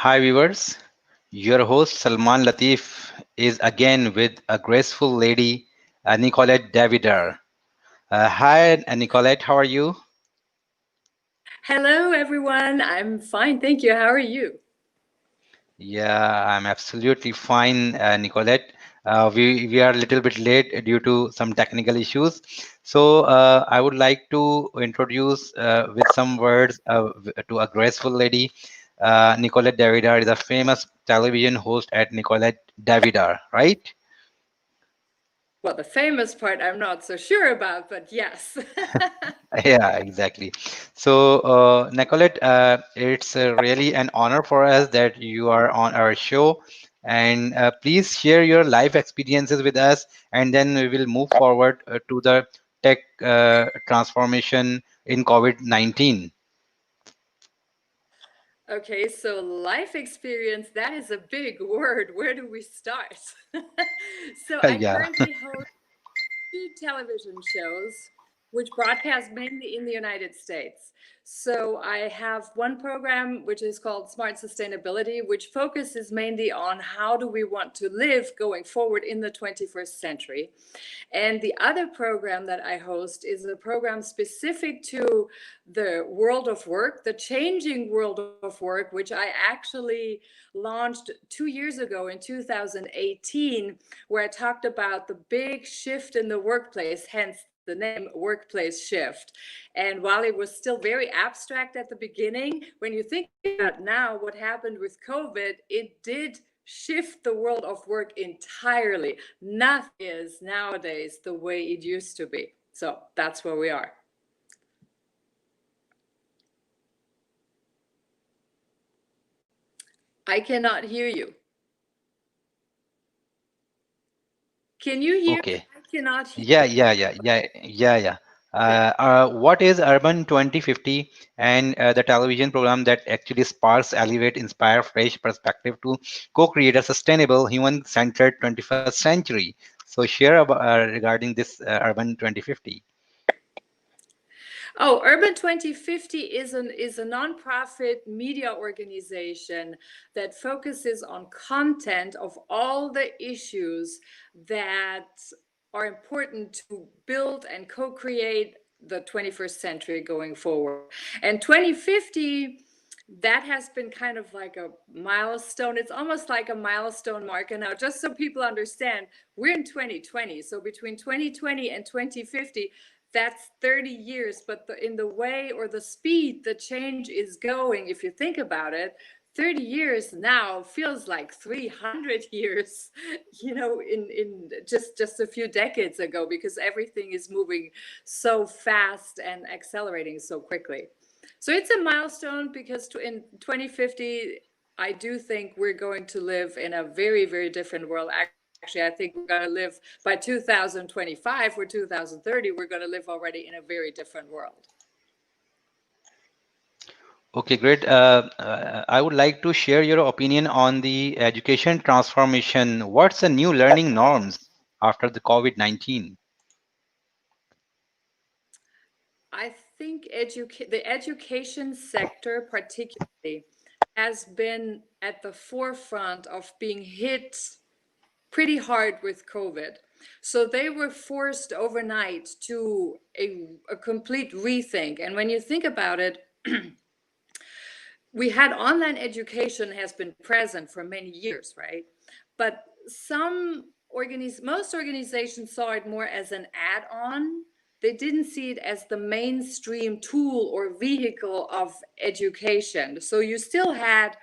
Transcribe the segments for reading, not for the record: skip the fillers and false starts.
Hi viewers, your host Salman Latif is again with a graceful lady, Nicolette DeVidar. Hi Nicolette, how are you? Hello, everyone. I'm fine. Thank you. How are you? Yeah, I'm absolutely fine, Nicolette. We are a little bit late due to some technical issues. So I would like to introduce with some words to a graceful lady. Nicolette DeVidar is a famous television host at Nicolette DeVidar, right? Well, the famous part I'm not so sure about, but yes. Yeah, exactly. So, Nicolette, it's really an honor for us that you are on our show. And please share your life experiences with us, and then we will move forward to the tech transformation in COVID-19. Okay, so life experience, that is a big word. Where do we start? So I Yeah. currently host two television shows which broadcast mainly in the United States. So I have one program which is called Smart Sustainability, which focuses mainly on how do we want to live going forward in the 21st century. And the other program that I host is a program specific to the world of work, the changing world of work, which I actually launched 2 years ago in 2018, where I talked about the big shift in the workplace, hence the name workplace.SHIFT. And while it was still very abstract at the beginning, when you think about now what happened with COVID, it did shift the world of work entirely. Nothing is nowadays the way it used to be. So that's where we are. I cannot hear you. Can you hear me? Okay. I cannot hear Yeah, you. yeah, yeah, yeah, yeah, yeah. Okay. What is Urban 2050 and the television program that actually sparks, elevate, inspire fresh perspective to co-create a sustainable, human-centered 21st century? So share about, regarding this Urban 2050. Oh, Urban 2050 is a nonprofit media organization that focuses on content of all the issues that are important to build and co-create the 21st century going forward. And 2050, that has been kind of like a milestone. It's almost like a milestone marker now, just so people understand, we're in 2020. So between 2020 and 2050, that's 30 years. But in the way or the speed the change is going, if you think about it, 30 years now feels like 300 years, in just a few decades ago, because everything is moving so fast and accelerating so quickly. So it's a milestone because in 2050, I do think we're going to live in a very, very different world. Actually, I think we're going to live by 2025 or 2030, we're going to live already in a very different world. Okay, great. I would like to share your opinion on the education transformation. What's the new learning norms after the COVID-19? I think the education sector, particularly, has been at the forefront of being hit pretty hard with COVID. So they were forced overnight to a complete rethink. And when you think about it, we had online education has been present for many years, right? But most organizations saw it more as an add-on. They didn't see it as the mainstream tool or vehicle of education. So you still had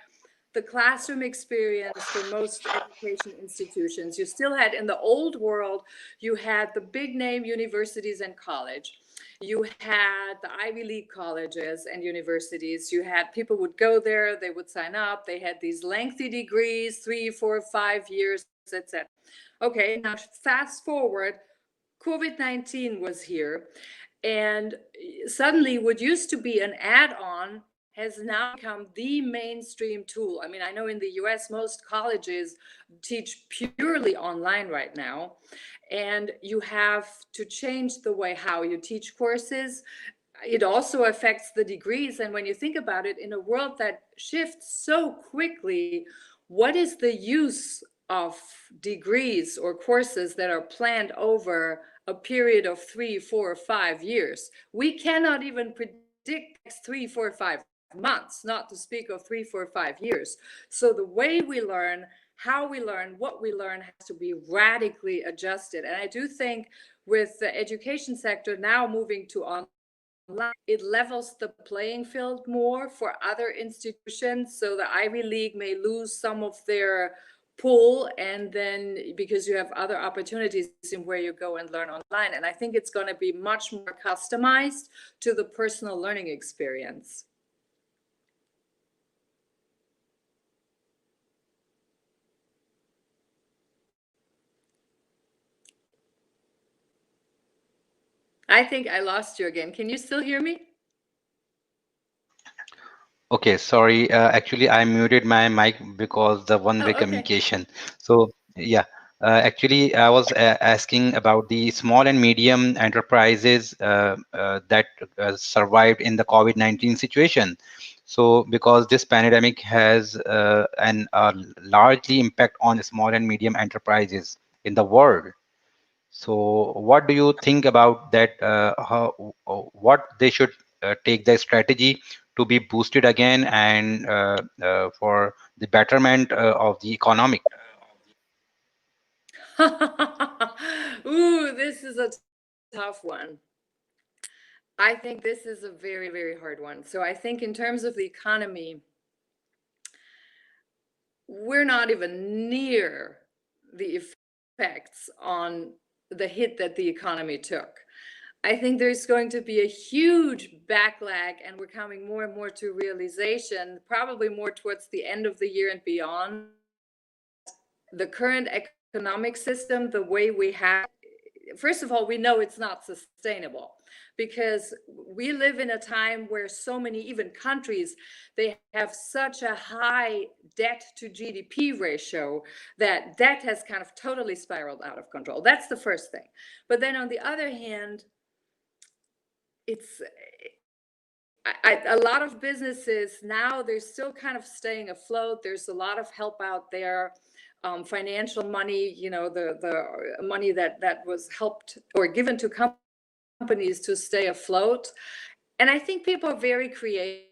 the classroom experience for most education institutions. You still had, in the old world, you had the big name universities and college. You had the Ivy League colleges and universities. You had people would go there, they would sign up, they had these lengthy degrees, 3, 4, 5 years, etc. Okay, now fast forward, COVID-19 was here, and suddenly what used to be an add-on has now become the mainstream tool. I mean, I know in the US, most colleges teach purely online right now, and you have to change the way how you teach courses. it also affects the degrees. And when you think about it, in a world that shifts so quickly, what is the use of degrees or courses that are planned over a period of 3, 4, 5 years? We cannot even predict next 3, 4, 5 months, not to speak of 3, 4, 5 years. So the way we learn, how we learn, what we learn has to be radically adjusted. And I do think with the education sector now moving to online, it levels the playing field more for other institutions. So the Ivy League may lose some of their pull, and then because you have other opportunities in where you go and learn online. And I think it's going to be much more customized to the personal learning experience. I think I lost you again. Can you still hear me? Okay, sorry. Actually, I muted my mic because the one-way Oh, okay. communication. So yeah, actually, I was asking about the small and medium enterprises that survived in the COVID-19 situation. So because this pandemic has an largely impact on small and medium enterprises in the world. So what do you think about that? What they should take the strategy to be boosted again and for the betterment of the economic? Ooh, this is a tough one. I think this is a very, very hard one. So I think in terms of the economy, we're not even near the effects on the hit that the economy took. I think there's going to be a huge backlag, and we're coming more and more to realization, probably more towards the end of the year and beyond. The current economic system, the way we have, first of all, we know it's not sustainable because we live in a time where so many, even countries, they have such a high debt to GDP ratio that debt has kind of totally spiraled out of control. That's the first thing. But then on the other hand, it's a lot of businesses now, they're still kind of staying afloat. There's a lot of help out there, financial money, the money that was helped or given to companies to stay afloat. And I think people are very creative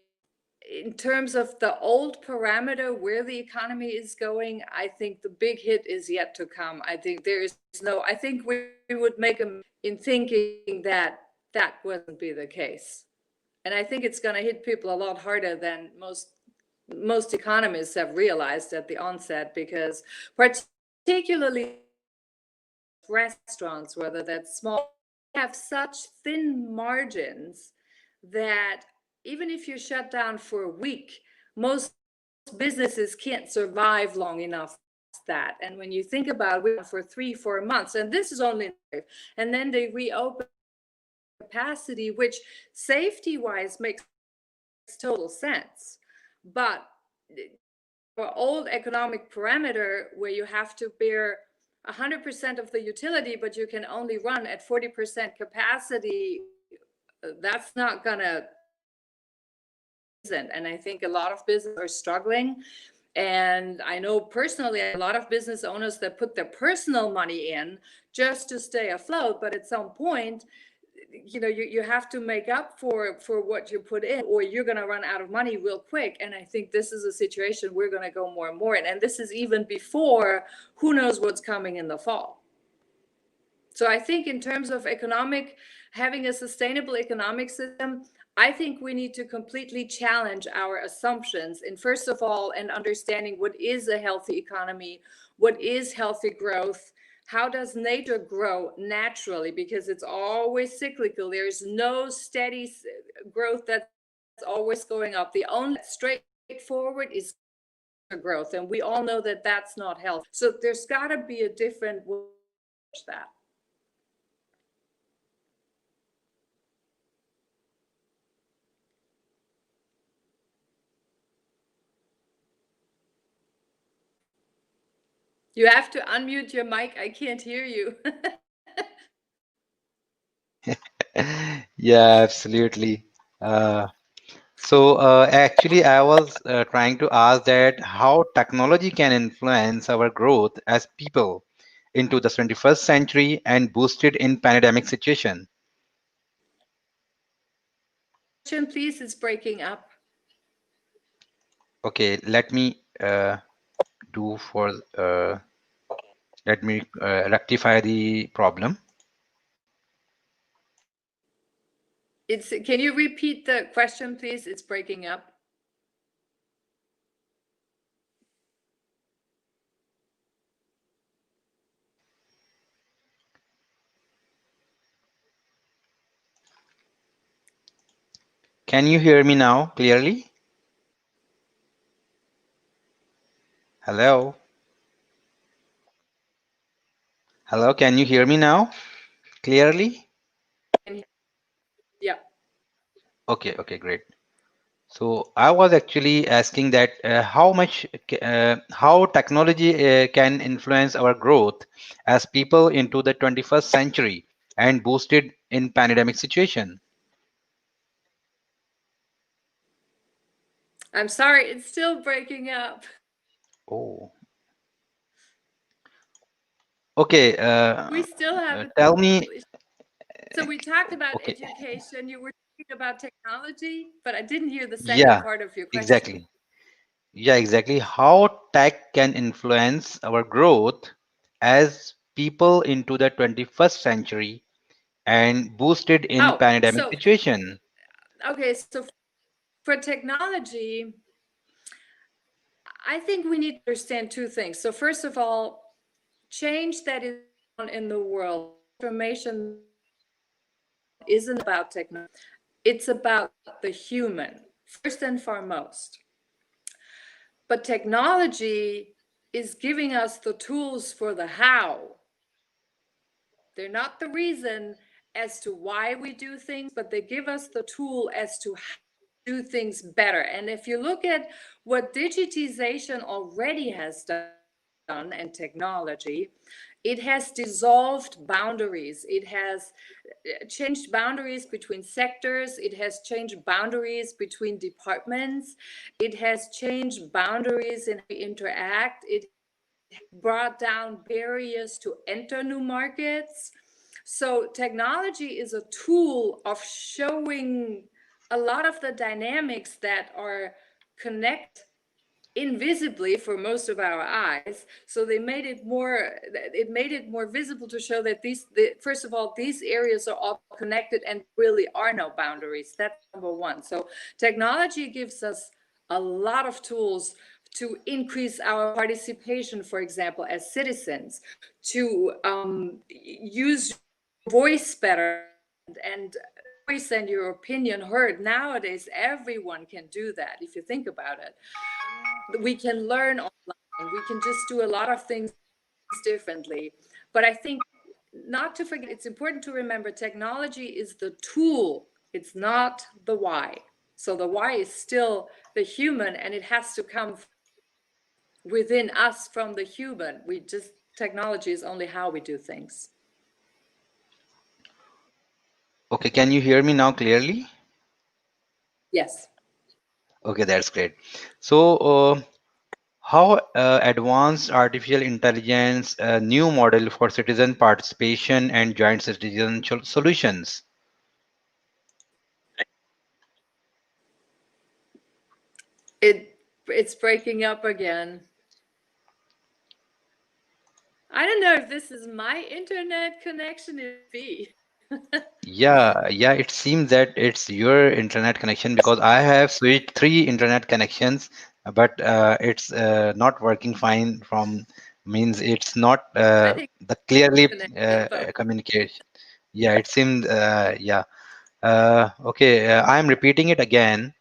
in terms of the old parameter where the economy is going. I think the big hit is yet to come. I think I think we would make a in thinking that that wouldn't be the case. And I think it's going to hit people a lot harder than most economists have realized at the onset, because particularly restaurants, whether that's small, have such thin margins that even if you shut down for a week, most businesses can't survive long enough that. And when you think about it, for 3, 4 months, and this is only, and then they reopen capacity, which safety wise makes total sense. But for old economic parameter where you have to bear 100% of the utility, but you can only run at 40% capacity, that's not gonna. And I think a lot of businesses are struggling. And I know personally a lot of business owners that put their personal money in just to stay afloat. But at some point, you have to make up for what you put in, or you're going to run out of money real quick. And I think this is a situation we're going to go more and more in. And this is even before who knows what's coming in the fall. So I think in terms of having a sustainable economic system, I think we need to completely challenge our assumptions. And first of all, and understanding what is a healthy economy, what is healthy growth, how does nature grow naturally? Because it's always cyclical. There's no steady growth that's always going up. The only straightforward is growth. And we all know that that's not healthy. So there's got to be a different way to that. You have to unmute your mic. I can't hear you. Yeah, absolutely. Uh, so actually, I was trying to ask that how technology can influence our growth as people into the 21st century and boost it in pandemic situation. Question, please. It's breaking up. Okay, do for uh, let me rectify the problem. It's. Can you repeat the question, please? It's breaking up. Can you hear me now clearly? Hello? Hello, can you hear me now clearly? And yeah. Okay, okay, great. So I was actually asking that how technology can influence our growth as people into the 21st century and boost it in pandemic situation. I'm sorry. It's still breaking up. Oh, okay. We still have a Tell me. technical issue. So we talked about Okay. education. You were talking about technology, but I didn't hear the second Yeah, part of your question. exactly. Yeah, exactly. How tech can influence our growth as people into the 21st century and boost it in Oh, pandemic so situation. okay. So for technology, I think we need to understand two things. So first of all, change that is on in the world, information isn't about technology. It's about the human, first and foremost. But technology is giving us the tools for the how. They're not the reason as to why we do things, but they give us the tool as to how to do things better. And if you look at what digitization already has done and technology, it has dissolved boundaries. It has changed boundaries between sectors. It has changed boundaries between departments. It has changed boundaries in how we interact. It brought down barriers to enter new markets. So technology is a tool of showing a lot of the dynamics that are connect invisibly for most of our eyes. So they made it more, it made it more visible to show that first of all, these areas are all connected and really are no boundaries. That's number one. So technology gives us a lot of tools to increase our participation, for example, as citizens, to use voice better and voice and your opinion heard. Nowadays, everyone can do that if you think about it. We can learn online. We can just do a lot of things differently. But I think not to forget, it's important to remember technology is the tool, it's not the why. So the why is still the human, and it has to come within us from the human. We just, technology is only how we do things. Okay, can you hear me now clearly? Yes. Okay, that's great. So how advanced artificial intelligence, a new model for citizen participation and joint citizen solutions? It's breaking up again. I don't know if this is my internet connection. It be. Yeah, it seems that it's your internet connection because I have switched three internet connections, but it's not working fine from means it's not I think the clearly connection, but communication. Yeah, it seems yeah. Okay, I'm repeating it again.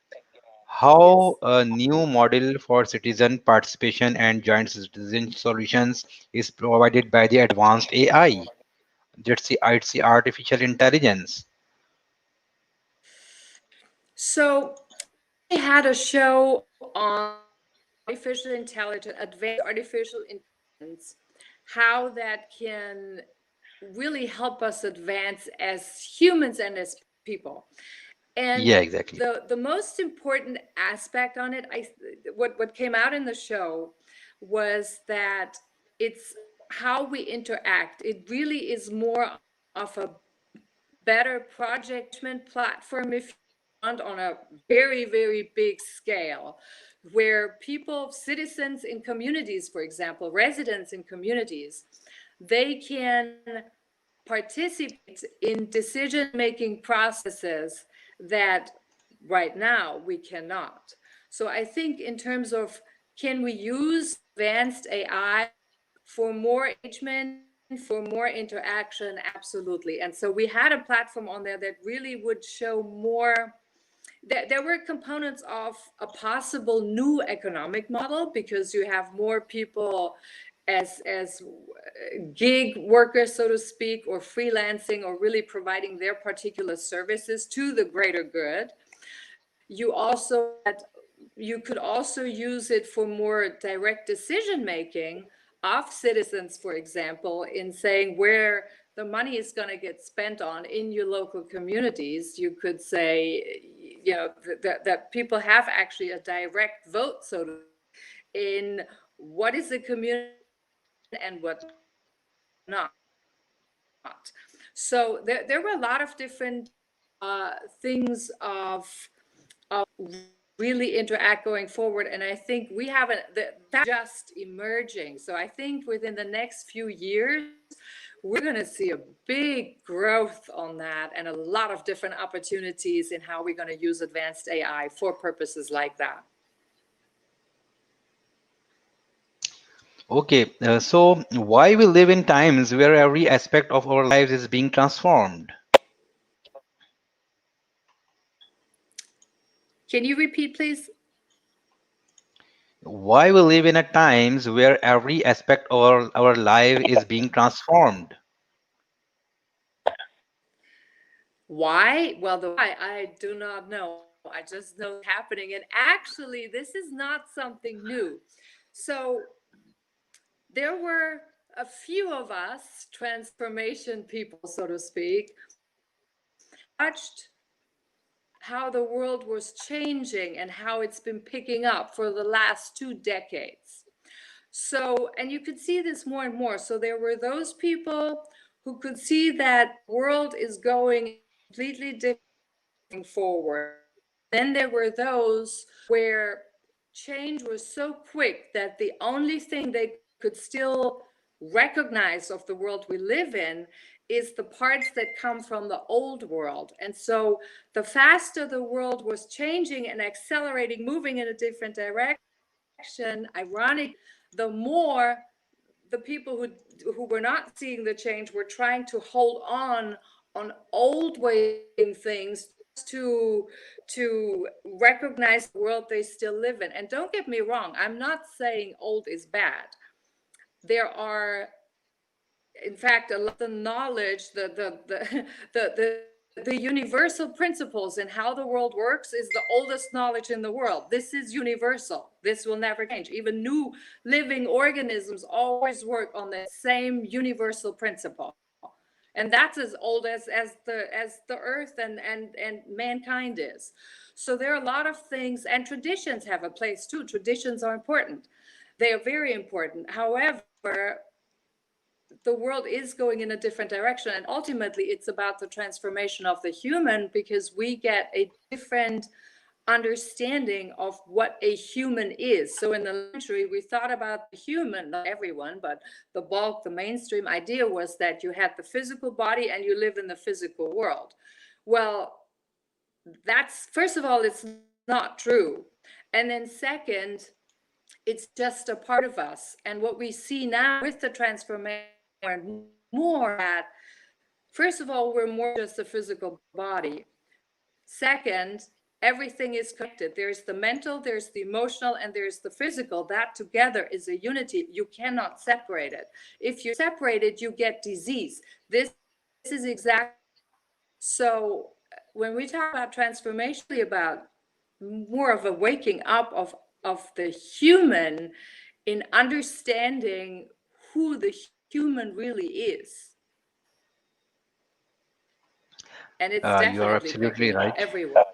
How yes. a new model for citizen participation and joint citizen solutions is provided by the advanced AI. It's the artificial intelligence. So we had a show on artificial intelligence, advanced artificial intelligence, how that can really help us advance as humans and as people. And Yeah, exactly. the most important aspect on it, what came out in the show was that it's how we interact. It really is more of a better project management platform, if you want, on a very, very big scale, where people, citizens in communities, for example, residents in communities, they can participate in decision-making processes that right now we cannot. So I think in terms of, can we use advanced AI for more engagement, for more interaction? Absolutely. And so we had a platform on there that really would show more. There were components of a possible new economic model, because you have more people as gig workers, so to speak, or freelancing, or really providing their particular services to the greater good. You could also use it for more direct decision making of citizens, for example, in saying where the money is going to get spent on in your local communities. You could say, that people have actually a direct vote, so to, in what is the community and what not. So there were a lot of different things of really interact going forward. And I think we haven't, that's just emerging. So I think within the next few years, we're going to see a big growth on that, and a lot of different opportunities in how we're going to use advanced AI for purposes like that. Okay, so why we live in times where every aspect of our lives is being transformed? Can you repeat, please? Why we live in a times where every aspect of our life is being transformed? Why? Well, the why I do not know. I just know it's happening. And actually, this is not something new. So there were a few of us, transformation people, so to speak, watched how the world was changing and how it's been picking up for the last 2 decades. So, and you could see this more and more. So there were those people who could see that world is going completely different forward. Then there were those where change was so quick that the only thing they could still recognize of the world we live in is the parts that come from the old world. And so the faster the world was changing and accelerating, moving in a different direction, ironically, the more the people who were not seeing the change were trying to hold on old ways of doing things to recognize the world they still live in. And don't get me wrong, I'm not saying old is bad. There are, in fact, a lot of the knowledge, the universal principles in how the world works is the oldest knowledge in the world. This is universal. This will never change. Even new living organisms always work on the same universal principle. And that's as old as the earth and mankind is. So there are a lot of things, and traditions have a place too. Traditions are important. They are very important. However, the world is going in a different direction, and ultimately it's about the transformation of the human, because we get a different understanding of what a human is. So in the century, we thought about the human, not everyone, but the bulk, the mainstream idea was that you had the physical body and you live in the physical world. Well, that's, first of all, it's not true. And then second, it's just a part of us. And what we see now with the transformation and more that, first of all, we're more just a physical body. Second, everything is connected. There's the mental, there's the emotional, and there's the physical. That together is a unity. You cannot separate it. If you separate it, you get disease. This is exactly. So when we talk about transformation, about more of a waking up of the human in understanding who the human really is. And it's You are definitely absolutely picking up right. everywhere.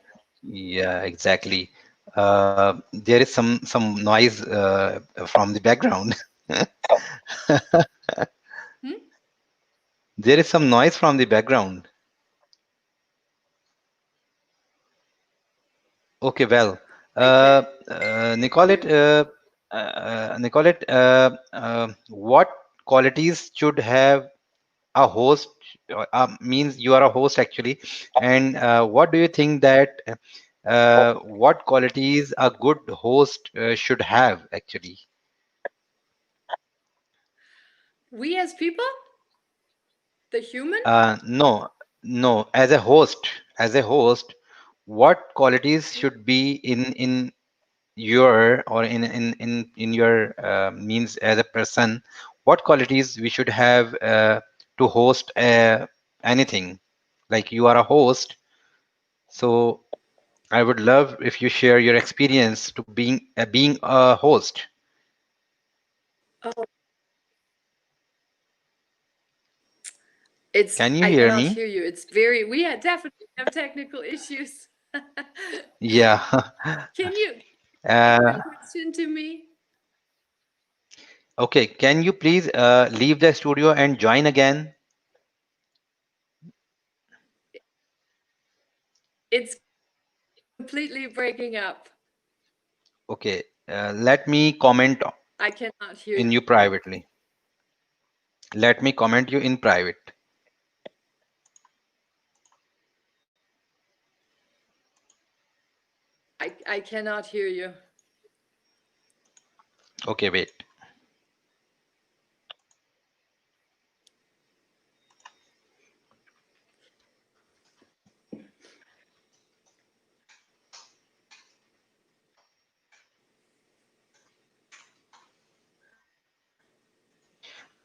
Yeah, exactly. There is some noise from the background. Hmm? There is some noise from the background. Okay, well, I can Nicolette, you. what qualities should have a host? Means you are a host actually, and what do you think that what qualities a good host should have actually? We as people, the human. No, no. As a host, what qualities should be in your or in your means as a person, what qualities we should have to host anything, like you are a host, so I would love if you share your experience to being a host. Oh, it's Can you I hear cannot me? hear you. It's very we definitely have technical issues. Yeah. Can you repeat uh, the question to me? okay, can you please leave the studio and join again? It's completely breaking up. Okay, let me comment I cannot hear in you. you privately. Let me comment you in private. I cannot hear you. Okay, wait.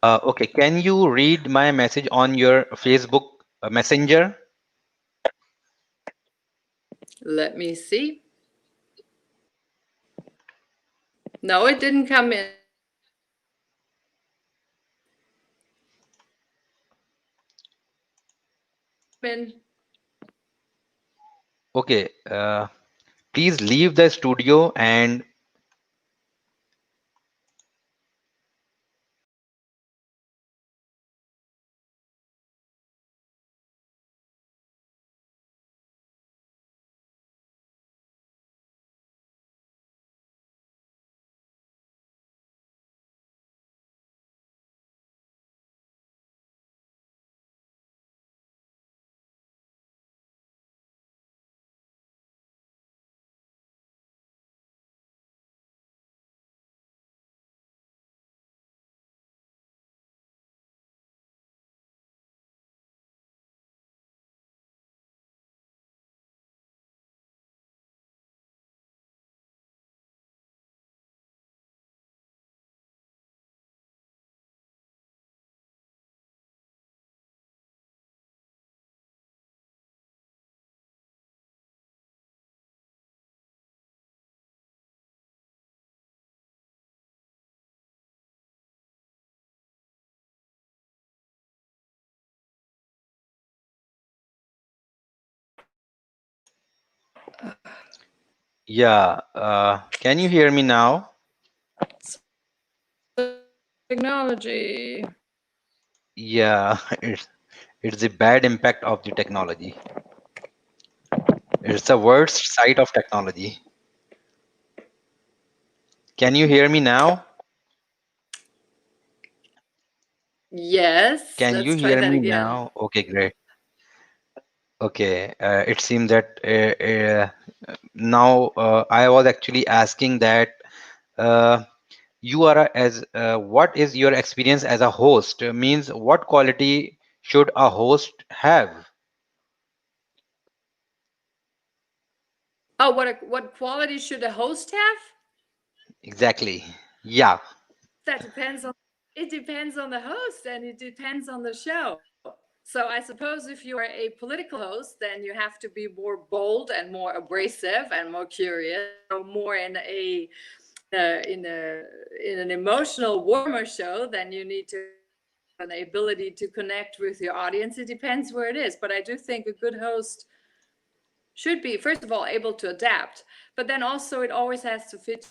Okay, can you read my message on your Facebook Messenger? Let me see. No, it didn't come in. Okay, please leave the studio and yeah, can you hear me now? Technology. Yeah, it's the bad impact of the technology. It's the worst side of technology. Can you hear me now? Yes, Can you let's try hear that me again. now? Okay, great. Okay, it seems that now I was actually asking that uh, you are what is your experience as a host? Means what quality should a host have? Oh, what quality should a host have? Exactly. Yeah. That depends on it depends on the host and it depends on the show. So I suppose if you are a political host, then you have to be more bold and more abrasive and more curious, more in an emotional, warmer show, then you need to an ability to connect with your audience. It depends where it is, but I do think a good host should be, first of all, able to adapt, but then also it always has to fit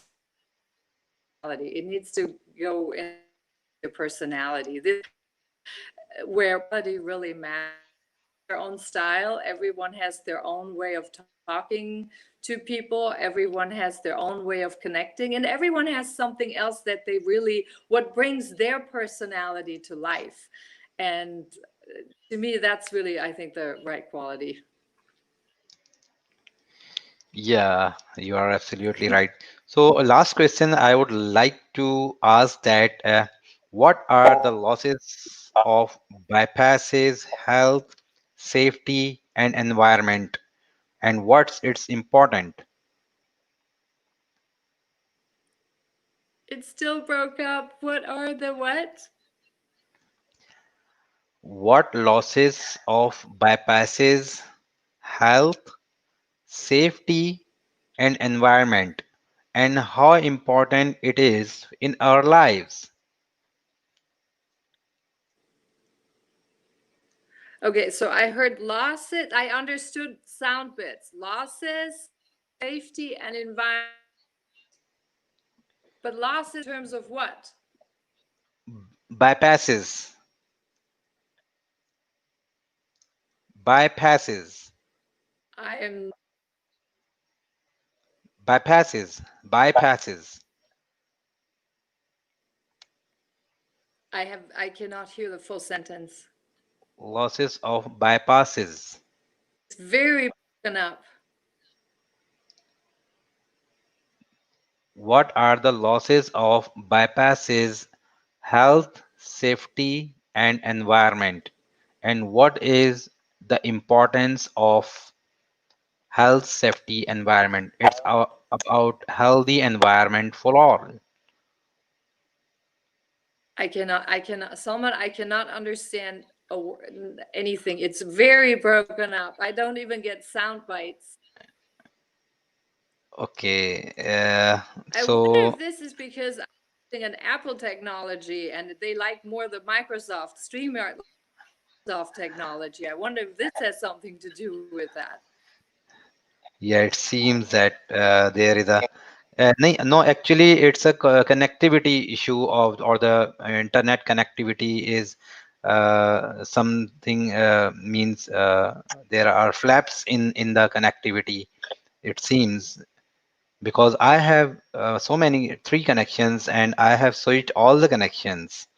personality. It needs to go in your personality. This where quality really matters. Their own style. Everyone has their own way of talking to people. Everyone has their own way of connecting, and everyone has something else that they really, what brings their personality to life. And to me, that's really, I think, the right quality. Yeah, you are absolutely right. So, last question I would like to ask that what are the losses of bypasses, health, safety, and environment, and what's its important? It still broke up. What are the what? What losses of bypasses, health, safety, and environment, and how important it is in our lives? Okay, so I heard losses. I understood sound bits. Losses, safety, and environment. But losses in terms of what? Bypasses, bypasses, I am. bypasses. I cannot hear the full sentence. Losses of bypasses. It's very broken up. What are the losses of bypasses, health, safety, and environment? And what is the importance of health, safety, environment? It's about healthy environment for all. Salman, I cannot understand anything. It's very broken up. I don't even get sound bites. Okay, I wonder if so this is because I'm using an Apple technology and they like more the Microsoft StreamYard Microsoft technology. I wonder if this has something to do with that. yeah, it seems that there is a no, actually, it's a connectivity issue of or the internet connectivity is something means there are flaps in the connectivity. It seems because I have so many three connections and I have switched all the connections,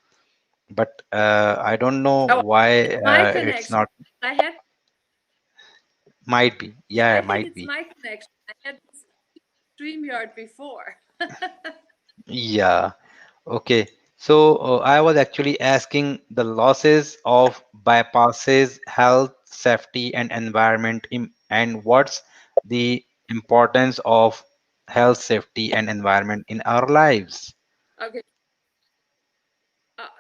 but I don't know Oh, why my it's connection. not. I had, Might be, yeah, yeah, I it think might it's be. my connection. I had StreamYard before. Yeah. Okay, so I was actually asking the losses of bypasses, health, safety, and environment, and what's the importance of health, safety, and environment in our lives. Okay.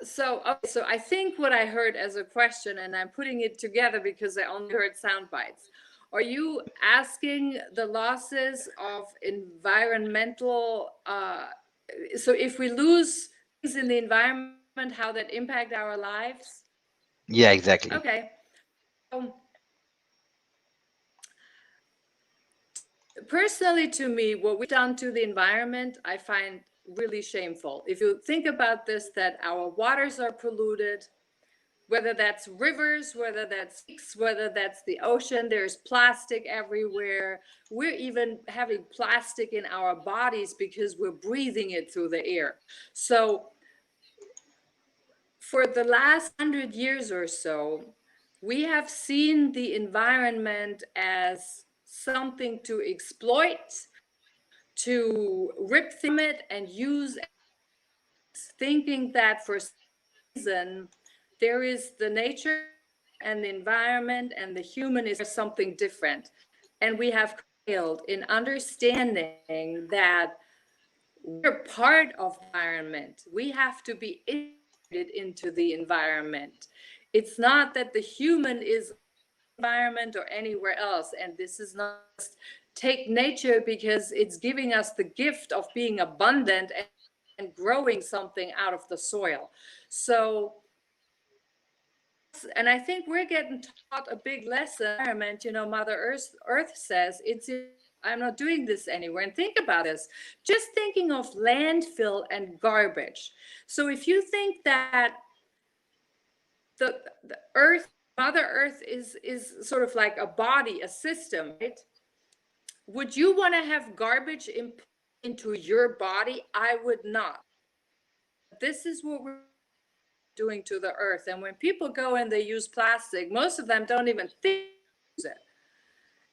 So I think what I heard as a question, and I'm putting it together because I only heard sound bites. Are you asking the losses of environmental? So if we lose things in the environment, how that impact our lives? Yeah, exactly. Okay. Um, Personally, to me, what we've done to the environment, I find really shameful. If you think about this, that our waters are polluted, whether that's rivers, whether that's lakes, whether that's the ocean, there's plastic everywhere. We're even having plastic in our bodies because we're breathing it through the air. So, for the last 100 years or so, we have seen the environment as something to exploit, to rip from it and use, thinking that for some reason there is the nature and the environment and the human is something different. And we have failed in understanding that we're part of the environment. We have to be integrated into the environment. It's not that the human is environment or anywhere else. And this is not just take nature because it's giving us the gift of being abundant and growing something out of the soil. So and I think we're getting taught a big lesson. Environment, Mother Earth says I'm not doing this anywhere. And think about this, just thinking of landfill and garbage. So if you think that the Earth, Mother Earth is sort of like a body, a system, right? Would you want to have garbage into your body? I would not. This is what we're doing to the earth. And when people go and they use plastic, most of them don't even think use it.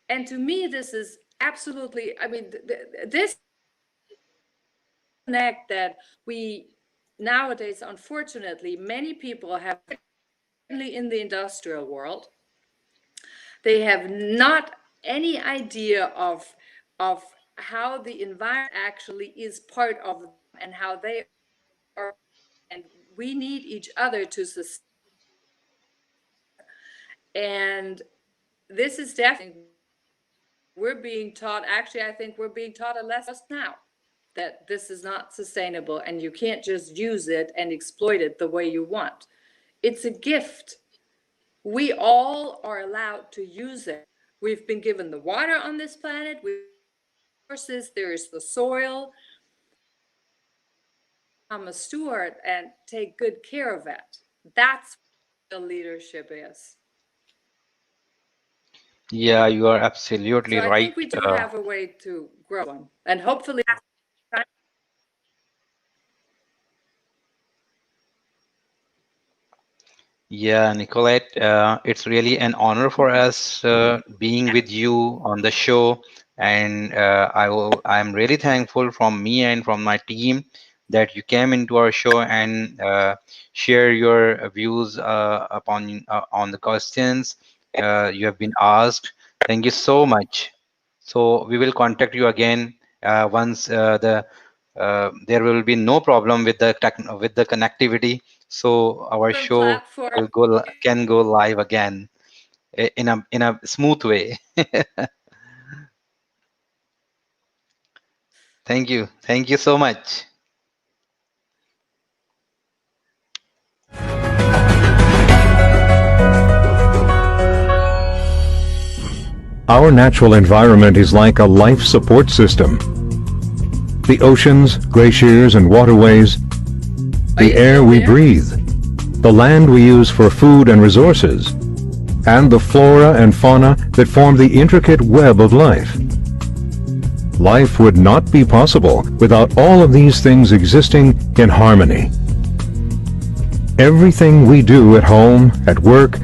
And to me, this is absolutely, this connect that we nowadays, unfortunately, many people have in the industrial world, they have not any idea of how the environment actually is part of them and how they are, and we need each other to sustain. And this is definitely, we're being taught, actually I think we're being taught a lesson just now, that this is not sustainable and you can't just use it and exploit it the way you want. It's a gift. We all are allowed to use it. We've been given the water on this planet, resources, there is the soil. I'm a steward and take good care of it. That's what the leadership is. Yeah, you are absolutely so I right. think we do have a way to grow on, and hopefully. Yeah, Nicolette, it's really an honor for us being with you on the show, and I'm really thankful from me and from my team that you came into our show and share your views on the questions you have been asked. Thank you so much. So we will contact you again once there will be no problem with the connectivity. So our show can go live again in a smooth way. Thank you so much. Our natural environment is like a life support system. The oceans, glaciers, and waterways, the air we breathe, the land we use for food and resources, and the flora and fauna that form the intricate web of life. Life would not be possible without all of these things existing in harmony. Everything we do at home, at work,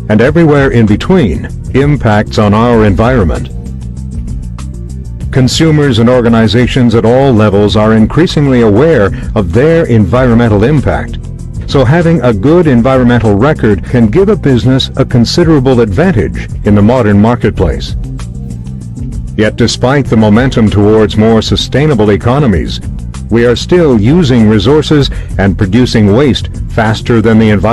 and everywhere in between impacts on our environment. Consumers and organizations at all levels are increasingly aware of their environmental impact, so having a good environmental record can give a business a considerable advantage in the modern marketplace. Yet despite the momentum towards more sustainable economies, we are still using resources and producing waste faster than the environment